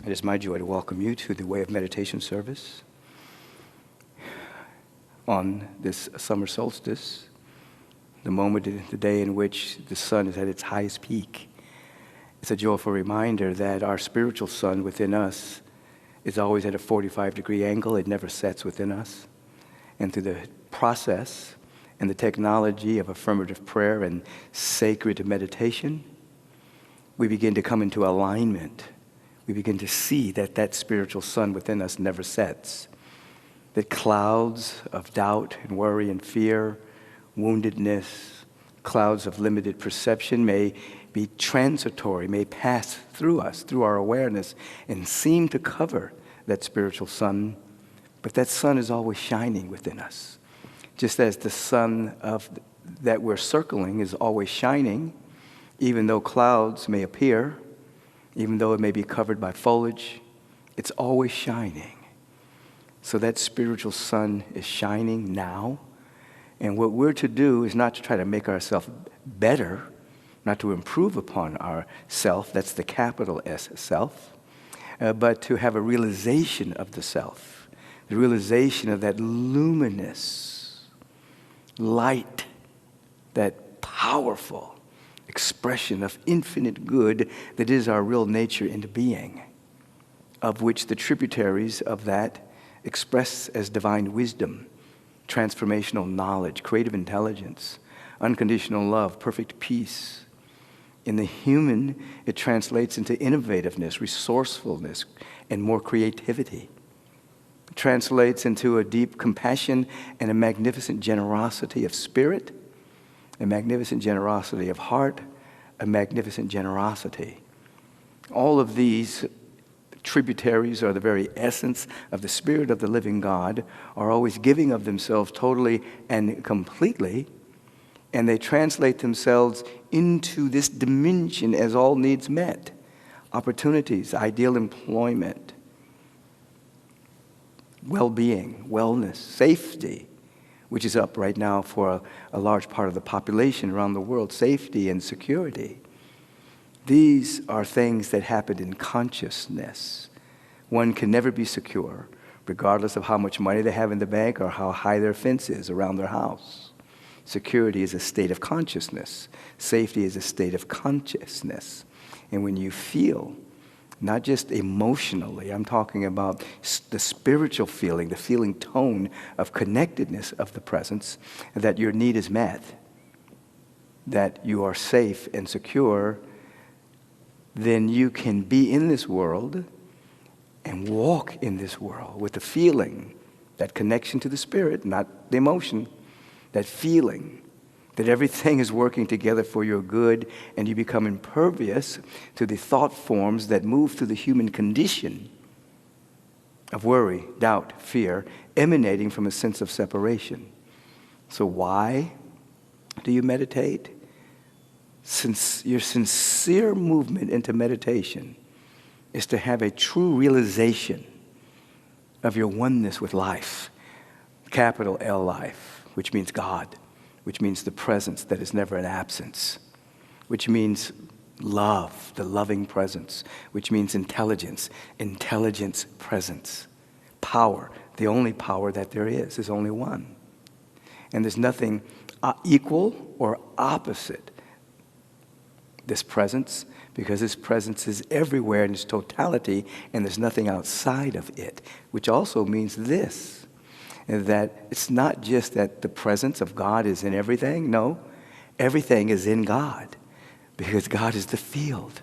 It is my joy to welcome you to the Way of Meditation service on this summer solstice, the moment, the day in which the sun is at its highest peak. It's a joyful reminder that our spiritual sun within us is always at a 45-degree angle. It never sets within us. And through the process and the technology of affirmative prayer and sacred meditation, we begin to come into alignment. We begin to see that that spiritual sun within us never sets. That clouds of doubt and worry and fear, woundedness, clouds of limited perception may be transitory, may pass through us, through our awareness, and seem to cover that spiritual sun. But that sun is always shining within us. Just as the sun that we're circling is always shining, even though clouds may appear, even though it may be covered by foliage, it's always shining. So that spiritual sun is shining now. And what we're to do is not to try to make ourselves better, not to improve upon ourself, that's the capital S, self, but to have a realization of the self, the realization of that luminous light, that powerful expression of infinite good that is our real nature into being, of which the tributaries of that express as divine wisdom, transformational knowledge, creative intelligence, unconditional love, perfect peace. In the human, it translates into innovativeness, resourcefulness, and more creativity. It translates into a deep compassion and a magnificent generosity of spirit, a magnificent generosity of heart, a magnificent generosity. All of these tributaries are the very essence of the Spirit of the living God, are always giving of themselves totally and completely, and they translate themselves into this dimension as all needs met, opportunities, ideal employment, well-being, wellness, safety, which is up right now for a large part of the population around the world, safety and security. These are things that happen in consciousness. One can never be secure, regardless of how much money they have in the bank or how high their fence is around their house. Security is a state of consciousness. Safety is a state of consciousness. And when you feel, not just emotionally, I'm talking about the spiritual feeling, the feeling tone of connectedness of the presence, that your need is met, that you are safe and secure, then you can be in this world and walk in this world with the feeling, that connection to the spirit, not the emotion, that feeling that everything is working together for your good, and you become impervious to the thought forms that move through the human condition of worry, doubt, fear, emanating from a sense of separation. So why do you meditate? Since your sincere movement into meditation is to have a true realization of your oneness with life, capital L life, which means God, which means the presence that is never an absence, which means love, the loving presence, which means intelligence, presence, power, the only power that there is only one. And there's nothing equal or opposite this presence, because this presence is everywhere in its totality, and there's nothing outside of it, which also means this, that it's not just that the presence of God is in everything. No, everything is in God, because God is the field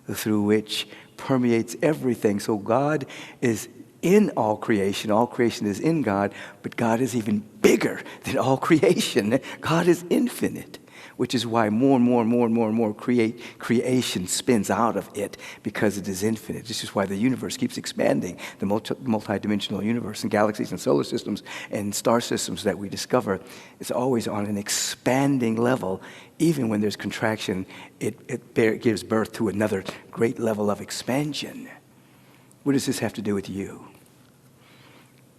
through which permeates everything. So God is in all creation is in God, but God is even bigger than all creation. God is infinite, which is why more creation spins out of it, because it is infinite. This is why the universe keeps expanding, the multidimensional universe and galaxies and solar systems and star systems that we discover. It's always on an expanding level. Even when there's contraction, it gives birth to another great level of expansion. What does this have to do with you?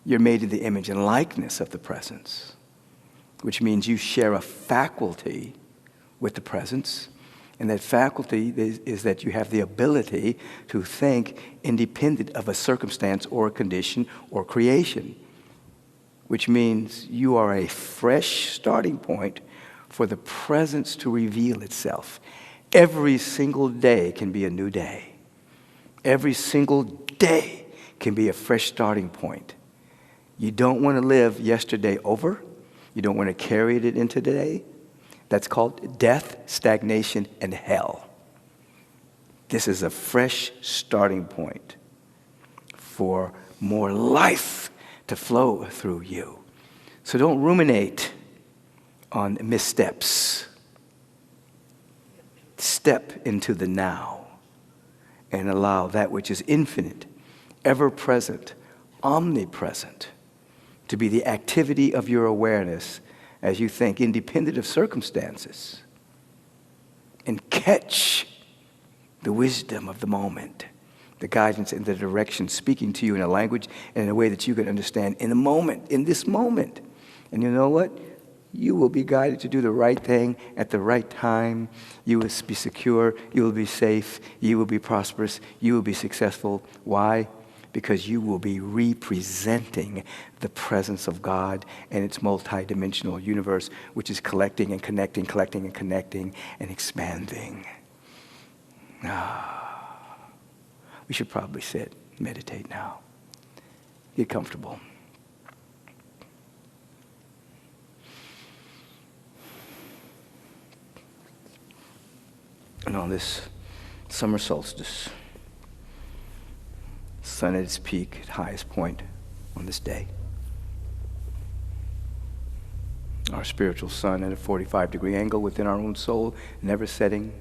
You're made in the image and likeness of the presence, which means you share a faculty with the presence, And that faculty is that you have the ability to think independent of a circumstance or a condition or creation, which means you are a fresh starting point for the presence to reveal itself. Every single day can be a new day. Every single day can be a fresh starting point. You don't want to live yesterday over. You don't want to carry it into today. That's called death, stagnation, and hell. This is a fresh starting point for more life to flow through you. So don't ruminate on missteps. Step into the now and allow that which is infinite, ever-present, omnipresent, to be the activity of your awareness as you think, independent of circumstances, and catch the wisdom of the moment, the guidance and the direction speaking to you in a language and in a way that you can understand in the moment, in this moment. And you know what? You will be guided to do the right thing at the right time. You will be secure. You will be safe. You will be prosperous. You will be successful. Why? Because you will be representing the presence of God and its multidimensional universe, which is collecting and connecting and expanding. We should probably sit, meditate now. Get comfortable. And on this summer solstice, sun at its peak, at highest point on this day. Our spiritual sun at a 45-degree angle within our own soul, never setting.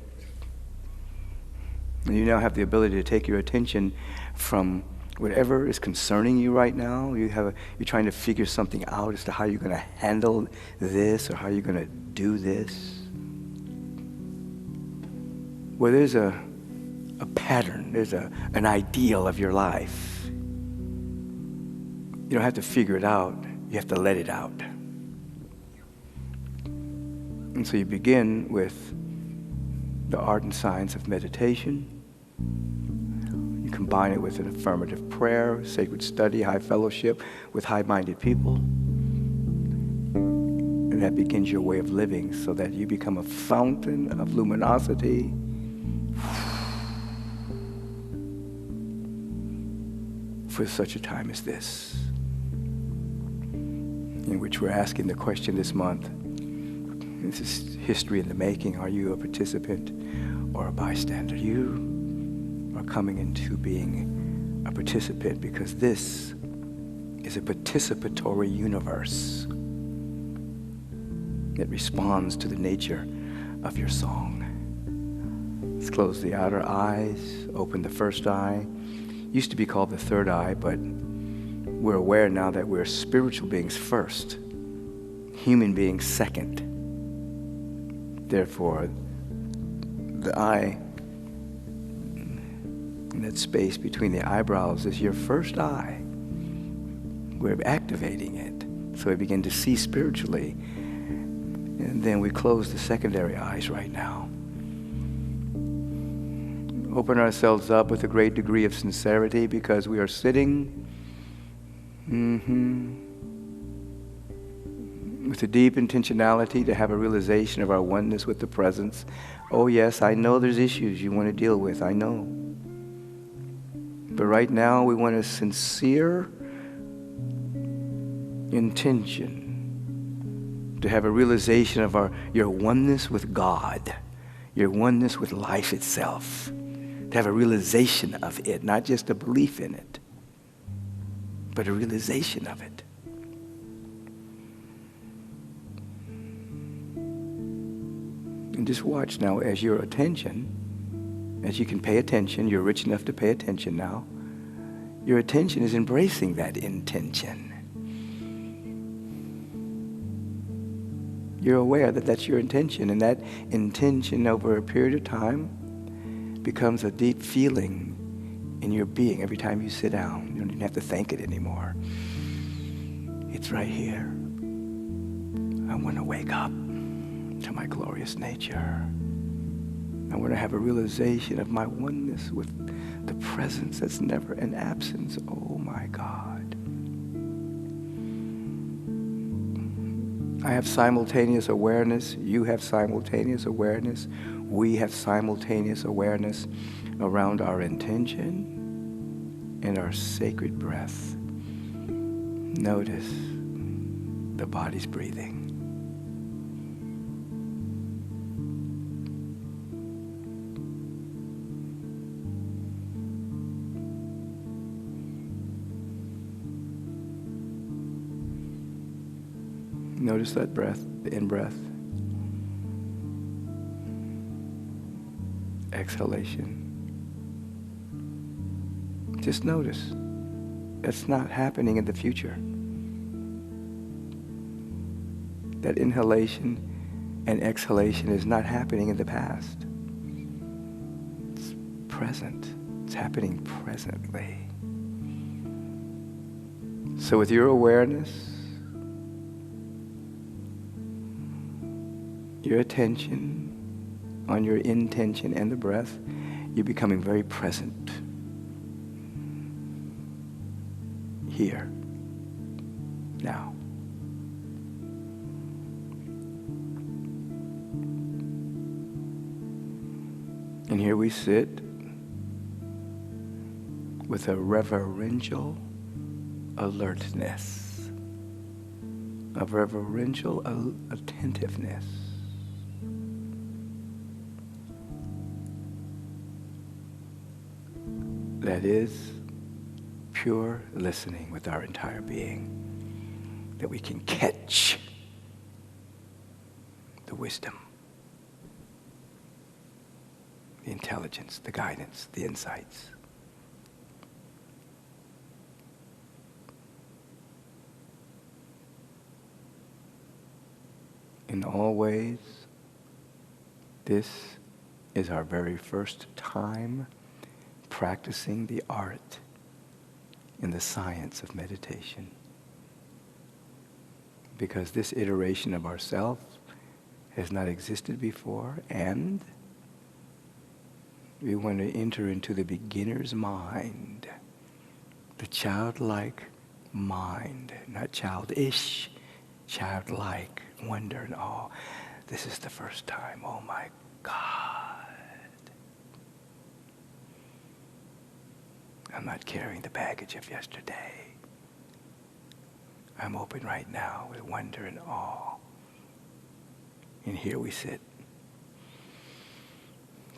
And you now have the ability to take your attention from whatever is concerning you right now. You're trying to figure something out as to how you're going to handle this or how you're going to do this. Well, there's a pattern, there's an ideal of your life. You don't have to figure it out, you have to let it out. And so you begin with the art and science of meditation. You combine it with an affirmative prayer, sacred study, high fellowship with high-minded people. And that begins your way of living so that you become a fountain of luminosity. For such a time as this, in which we're asking the question this month, this is history in the making, are you a participant or a bystander? You are coming into being a participant because this is a participatory universe that responds to the nature of your song. Let's close the outer eyes, open the first eye. Used to be called the third eye, but we're aware now that we're spiritual beings first, human beings second. Therefore, the eye, in that space between the eyebrows, is your first eye. We're activating it, so we begin to see spiritually. And then we close the secondary eyes right now. Open ourselves up with a great degree of sincerity because we are sitting with a deep intentionality to have a realization of our oneness with the presence. Oh yes, I know there's issues you want to deal with, I know. But right now we want a sincere intention to have a realization of your oneness with God, your oneness with life itself. To have a realization of it, not just a belief in it, but a realization of it. And just watch now as your attention, as you can pay attention, you're rich enough to pay attention now, your attention is embracing that intention. You're aware that that's your intention, and that intention over a period of time becomes a deep feeling in your being every time you sit down. You don't even have to think it anymore. It's right here. I want to wake up to my glorious nature. I want to have a realization of my oneness with the presence that's never an absence. Oh my God. I have simultaneous awareness. You have simultaneous awareness. We have simultaneous awareness around our intention and our sacred breath. Notice the body's breathing. Notice that breath, the in-breath. Exhalation. Just notice. That's not happening in the future. That inhalation and exhalation is not happening in the past. It's present. It's happening presently. So with your awareness, your attention on your intention and the breath, you're becoming very present here, now. And here we sit with a reverential alertness, a reverential attentiveness. That is pure listening with our entire being, that we can catch the wisdom, the intelligence, the guidance, the insights. In all ways, this is our very first time practicing the art and the science of meditation. Because this iteration of ourself has not existed before, and we want to enter into the beginner's mind, the childlike mind, not childish, childlike wonder and awe. This is the first time, oh my God. I'm not carrying the baggage of yesterday. I'm open right now with wonder and awe. And here we sit.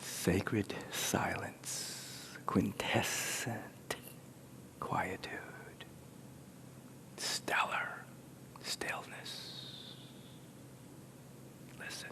Sacred silence, quintessent quietude, stellar stillness. Listen.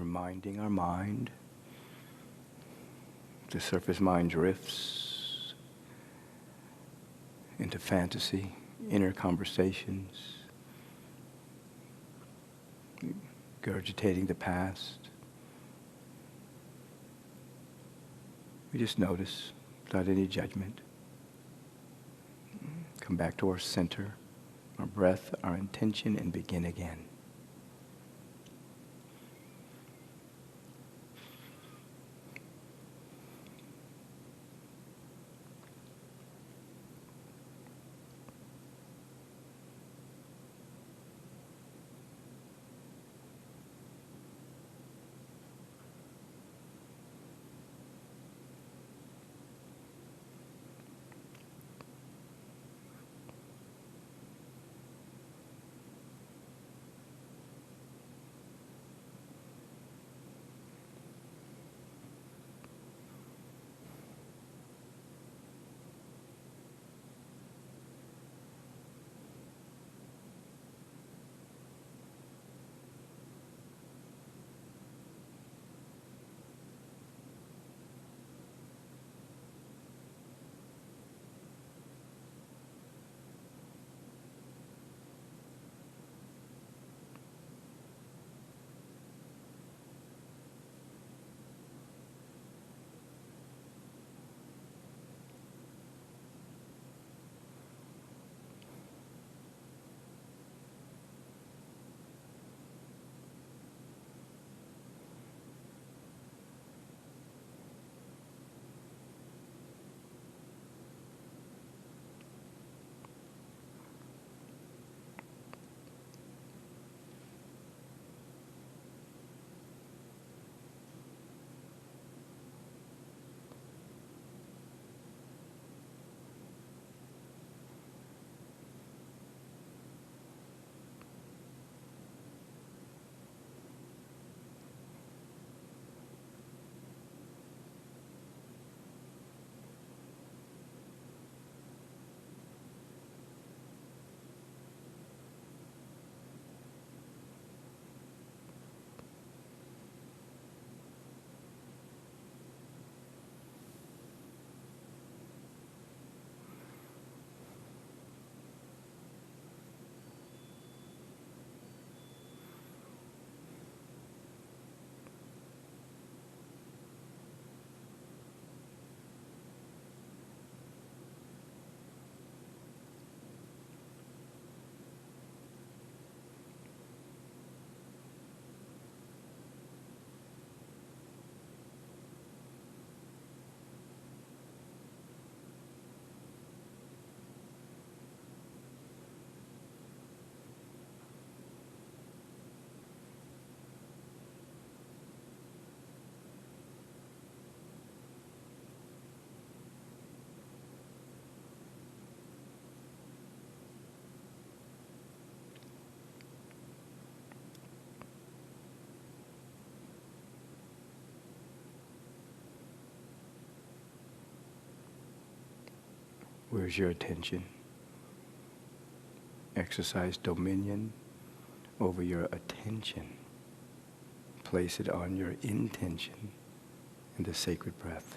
reminding our mind. The surface mind drifts into fantasy, inner conversations, regurgitating the past. We just notice without any judgment. Come back to our center, our breath, our intention, and begin again. Where's your attention? Exercise dominion over your attention. Place it on your intention in the sacred breath.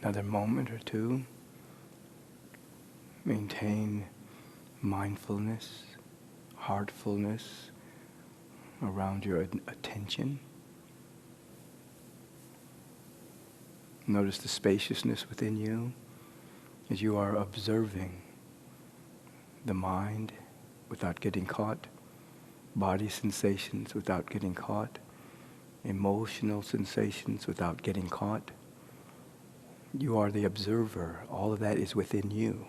Another moment or two. Maintain mindfulness, heartfulness around your attention. Notice the spaciousness within you as you are observing the mind without getting caught, body sensations without getting caught, emotional sensations without getting caught. You are the observer. All of that is within you.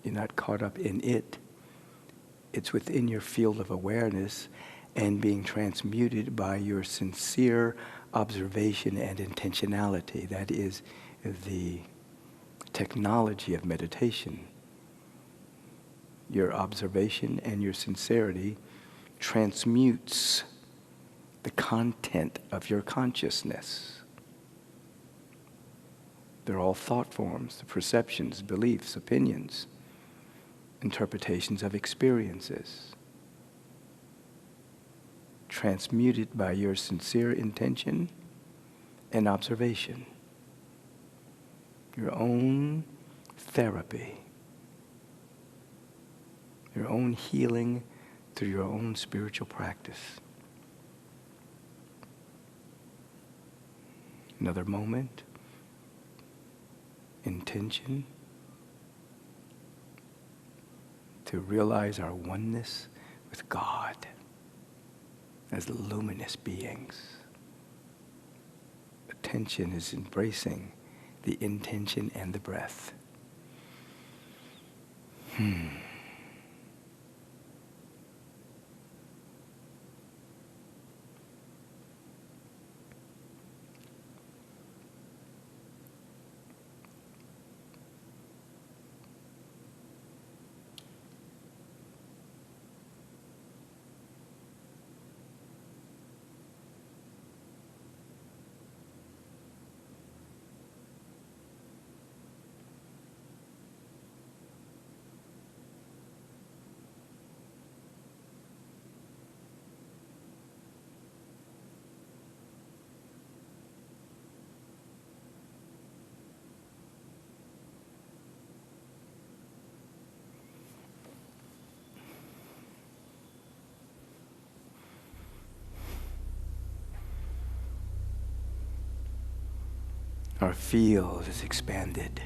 You're not caught up in it. It's within your field of awareness and being transmuted by your sincere observation and intentionality. That is the technology of meditation. Your observation and your sincerity transmutes the content of your consciousness. They're all thought forms, the perceptions, beliefs, opinions, interpretations of experiences, transmuted by your sincere intention and observation. Your own therapy, your own healing through your own spiritual practice. Another moment, intention to realize our oneness with God as luminous beings. Attention is embracing the intention and the breath. Our field is expanded.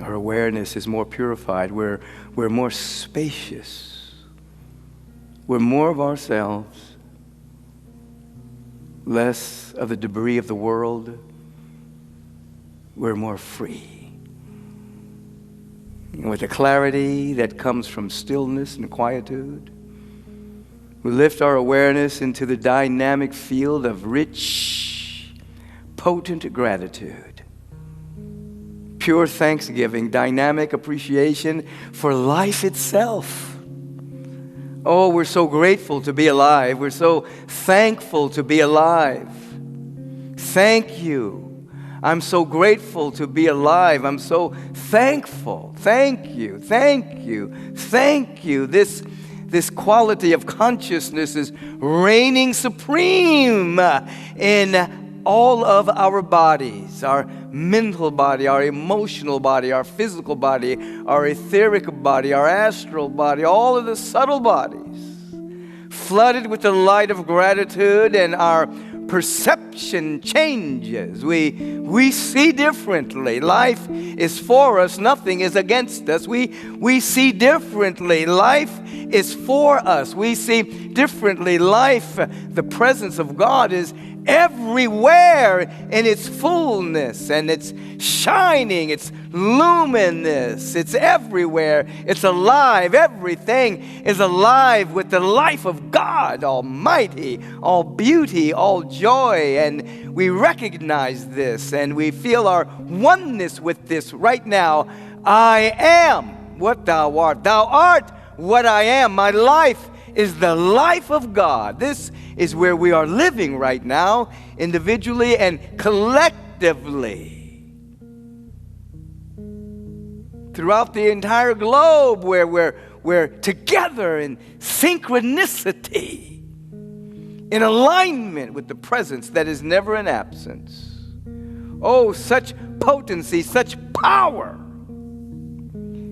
Our awareness is more purified. We're more spacious. We're more of ourselves, less of the debris of the world. We're more free. And with the clarity that comes from stillness and quietude, we lift our awareness into the dynamic field of rich, potent gratitude, pure thanksgiving, dynamic appreciation for life itself. Oh, we're so grateful to be alive. We're so thankful to be alive. Thank you. I'm so grateful to be alive. I'm so thankful. Thank you. Thank you. Thank you. This quality of consciousness is reigning supreme in all of our bodies, our mental body, our emotional body, our physical body, our etheric body, our astral body, all of the subtle bodies, flooded with the light of gratitude, and our perception changes. We see differently. Life is for us. Nothing is against us. We see differently. Life is for us. We see differently. Life, the presence of God is everywhere in its fullness, and it's shining, it's luminous, it's everywhere, it's alive. Everything is alive with the life of God Almighty, all beauty, all joy, and we recognize this and we feel our oneness with this right now. I am what thou art. Thou art what I am. My life is the life of God. This is where we are living right now, individually and collectively. Throughout the entire globe, where we're together in synchronicity, in alignment with the presence that is never in absence. Oh, such potency, such power.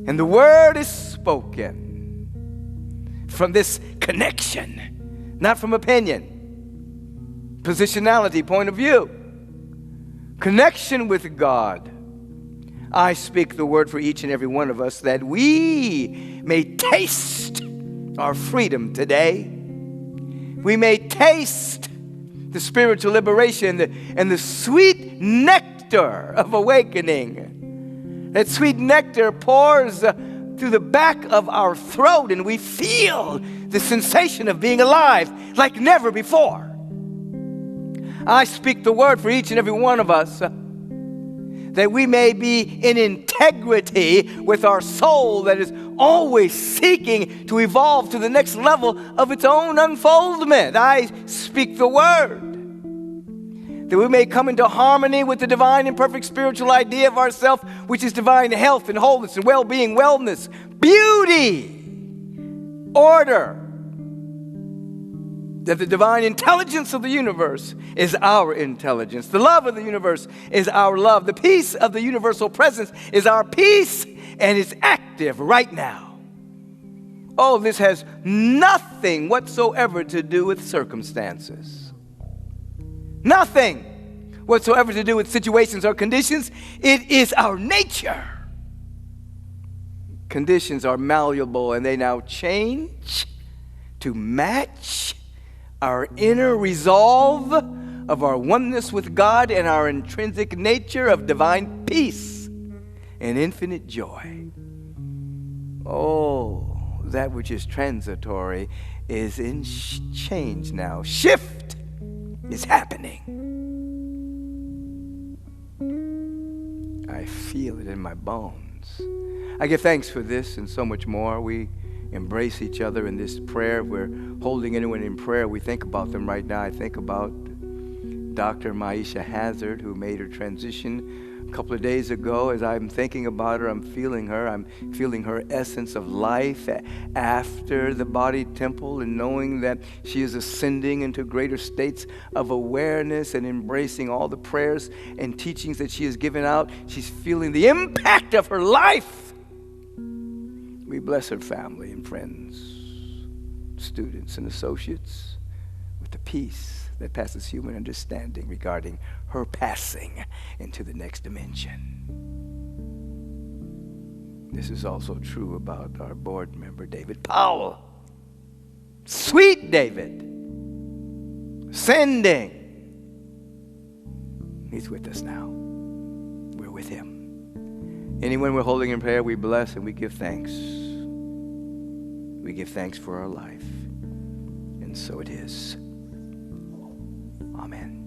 And the word is spoken from this connection, not from opinion, positionality, point of view. Connection with God. I speak the word for each and every one of us that we may taste our freedom today. We may taste the spiritual liberation and the sweet nectar of awakening. That sweet nectar pours through the back of our throat, and we feel the sensation of being alive like never before. I speak the word for each and every one of us that we may be in integrity with our soul that is always seeking to evolve to the next level of its own unfoldment. I speak the word that we may come into harmony with the divine and perfect spiritual idea of ourself, which is divine health and wholeness and well-being, wellness, beauty, order. That the divine intelligence of the universe is our intelligence. The love of the universe is our love. The peace of the universal presence is our peace, and it's active right now. Oh, this has nothing whatsoever to do with circumstances. Nothing whatsoever to do with situations or conditions. It is our nature. Conditions are malleable, and they now change to match our inner resolve of our oneness with God and our intrinsic nature of divine peace and infinite joy. Oh, that which is transitory is in change now. Shift is happening. I feel it in my bones. I give thanks for this and so much more. We embrace each other in this prayer. If we're holding anyone in prayer, we think about them right now. I think about Dr. Maisha Hazard, who made her transition a couple of days ago. As I'm thinking about her, I'm feeling her. I'm feeling her essence of life after the body temple, and knowing that she is ascending into greater states of awareness and embracing all the prayers and teachings that she has given out. She's feeling the impact of her life. We bless her family and friends, students and associates with the peace that passes human understanding regarding her passing into the next dimension. This is also true about our board member, David Powell. Sweet David, sending. He's with us now. We're with him. Anyone we're holding in prayer, we bless and we give thanks. We give thanks for our life. And so it is. Amen.